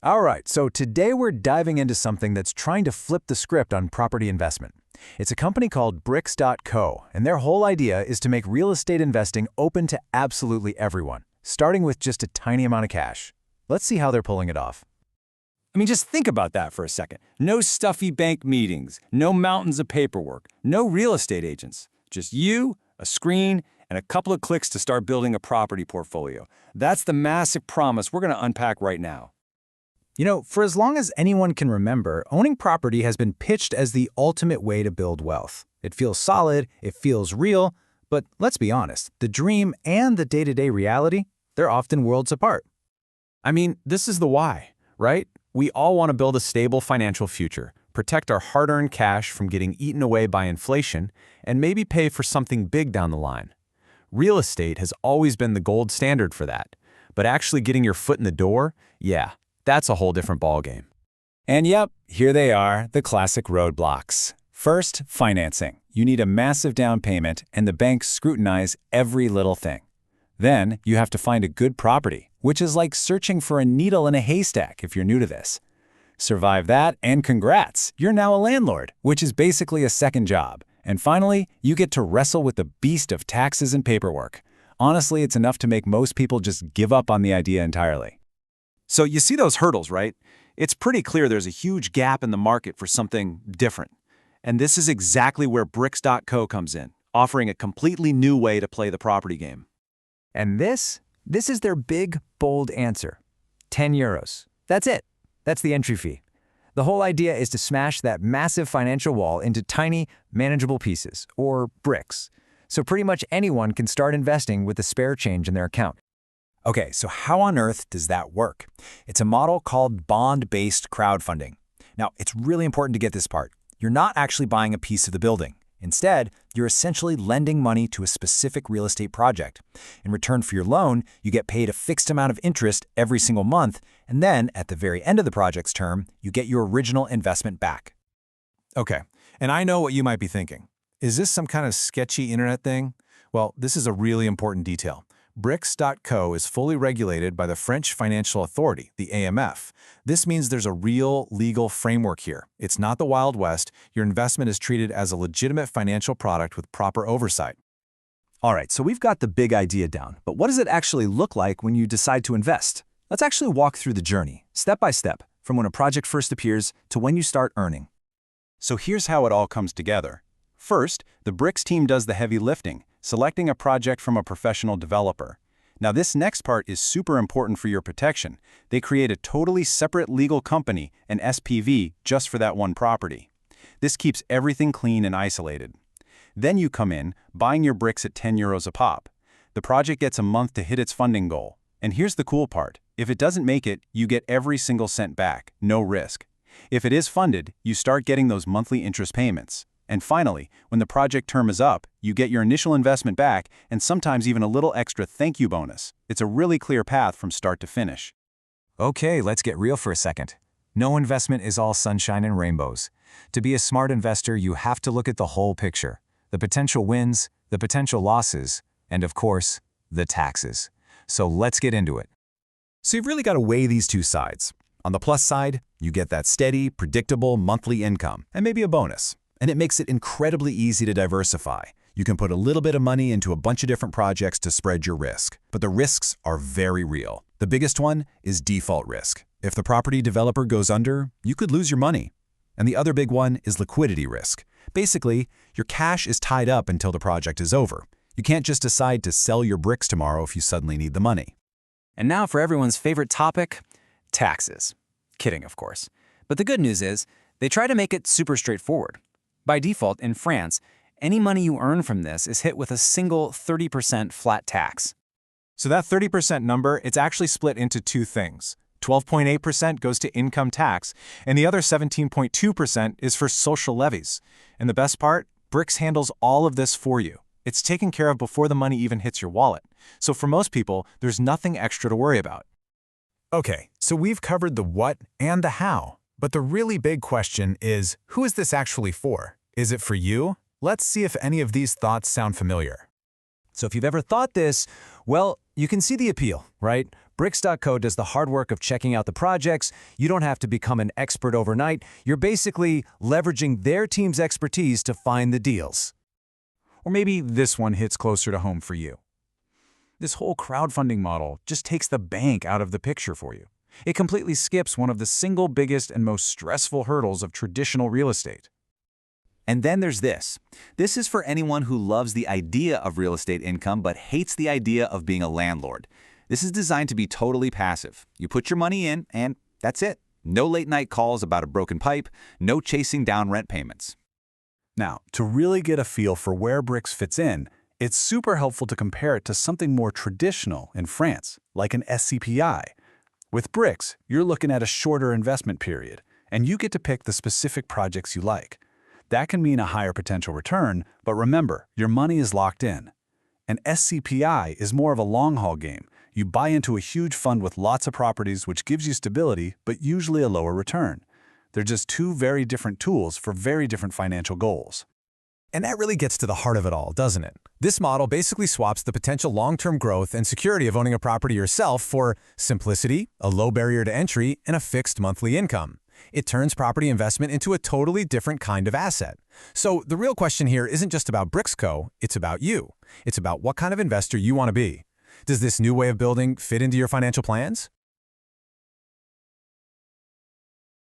All right, so today we're diving into something that's trying to flip the script on property investment. It's a company called Bricks.co, and their whole idea is to make real estate investing open to absolutely everyone, starting with just a tiny amount of cash. Let's see how they're pulling it off. I mean, just think about that for a second. No stuffy bank meetings, no mountains of paperwork, no real estate agents. Just you, a screen, and a couple of clicks to start building a property portfolio. That's the massive promise we're going to unpack right now. You know, for as long as anyone can remember, owning property has been pitched as the ultimate way to build wealth. It feels solid, it feels real, but let's be honest, the dream and the day-to-day reality, they're often worlds apart. I mean, this is the why, right? We all want to build a stable financial future, protect our hard-earned cash from getting eaten away by inflation, and maybe pay for something big down the line. Real estate has always been the gold standard for that, but actually getting your foot in the door, yeah, that's a whole different ballgame. And yep, here they are, the classic roadblocks. First, financing. You need a massive down payment, and the banks scrutinize every little thing. Then, you have to find a good property, which is like searching for a needle in a haystack if you're new to this. Survive that, and congrats, you're now a landlord, which is basically a second job. And finally, you get to wrestle with the beast of taxes and paperwork. Honestly, it's enough to make most people just give up on the idea entirely. So you see those hurdles, right? It's pretty clear there's a huge gap in the market for something different. And this is exactly where Bricks.co comes in, offering a completely new way to play the property game. And this is their big, bold answer. 10 euros. That's it. That's the entry fee. The whole idea is to smash that massive financial wall into tiny, manageable pieces, or bricks. So pretty much anyone can start investing with the spare change in their account. Okay, so how on earth does that work? It's a model called bond-based crowdfunding. Now, it's really important to get this part. You're not actually buying a piece of the building. Instead, you're essentially lending money to a specific real estate project. In return for your loan, you get paid a fixed amount of interest every single month, and then, at the very end of the project's term, you get your original investment back. Okay, and I know what you might be thinking. Is this some kind of sketchy internet thing? Well, this is a really important detail. Bricks.co is fully regulated by the French Financial Authority, the AMF. This means there's a real legal framework here. It's not the Wild West. Your investment is treated as a legitimate financial product with proper oversight. All right, so we've got the big idea down, but what does it actually look like when you decide to invest? Let's actually walk through the journey, step by step, from when a project first appears to when you start earning. So here's how it all comes together. First, the Bricks team does the heavy lifting, selecting a project from a professional developer. Now this next part is super important for your protection. They create a totally separate legal company, an SPV, just for that one property. This keeps everything clean and isolated. Then you come in, buying your bricks at 10 euros a pop. The project gets a month to hit its funding goal. And here's the cool part. If it doesn't make it, you get every single cent back, no risk. If it is funded, you start getting those monthly interest payments. And finally, when the project term is up, you get your initial investment back and sometimes even a little extra thank you bonus. It's a really clear path from start to finish. Okay, let's get real for a second. No investment is all sunshine and rainbows. To be a smart investor, you have to look at the whole picture. The potential wins, the potential losses, and of course, the taxes. So let's get into it. So you've really got to weigh these two sides. On the plus side, you get that steady, predictable monthly income, and maybe a bonus. And it makes it incredibly easy to diversify. You can put a little bit of money into a bunch of different projects to spread your risk. But the risks are very real. The biggest one is default risk. If the property developer goes under, you could lose your money. And the other big one is liquidity risk. Basically, your cash is tied up until the project is over. You can't just decide to sell your bricks tomorrow if you suddenly need the money. And now for everyone's favorite topic, taxes. Kidding, of course. But the good news is, they try to make it super straightforward. By default, in France, any money you earn from this is hit with a single 30% flat tax. So that 30% number, it's actually split into two things. 12.8% goes to income tax, and the other 17.2% is for social levies. And the best part, Bricks handles all of this for you. It's taken care of before the money even hits your wallet. So for most people, there's nothing extra to worry about. Okay, so we've covered the what and the how. But the really big question is, who is this actually for? Is it for you? Let's see if any of these thoughts sound familiar. So if you've ever thought this, well, you can see the appeal, right? Bricks.co does the hard work of checking out the projects. You don't have to become an expert overnight. You're basically leveraging their team's expertise to find the deals. Or maybe this one hits closer to home for you. This whole crowdfunding model just takes the bank out of the picture for you. It completely skips one of the single biggest and most stressful hurdles of traditional real estate. And then there's this. This is for anyone who loves the idea of real estate income but hates the idea of being a landlord. This is designed to be totally passive. You put your money in, and that's it. No late-night calls about a broken pipe, no chasing down rent payments. Now, to really get a feel for where Bricks fits in, it's super helpful to compare it to something more traditional in France, like an SCPI. With Bricks, you're looking at a shorter investment period, and you get to pick the specific projects you like. That can mean a higher potential return, but remember, your money is locked in. An SCPI is more of a long-haul game. You buy into a huge fund with lots of properties, which gives you stability, but usually a lower return. They're just two very different tools for very different financial goals. And that really gets to the heart of it all, doesn't it? This model basically swaps the potential long-term growth and security of owning a property yourself for simplicity, a low barrier to entry, and a fixed monthly income. It turns property investment into a totally different kind of asset. So the real question here isn't just about Bricks.co, it's about you. It's about what kind of investor you want to be. Does this new way of building fit into your financial plans?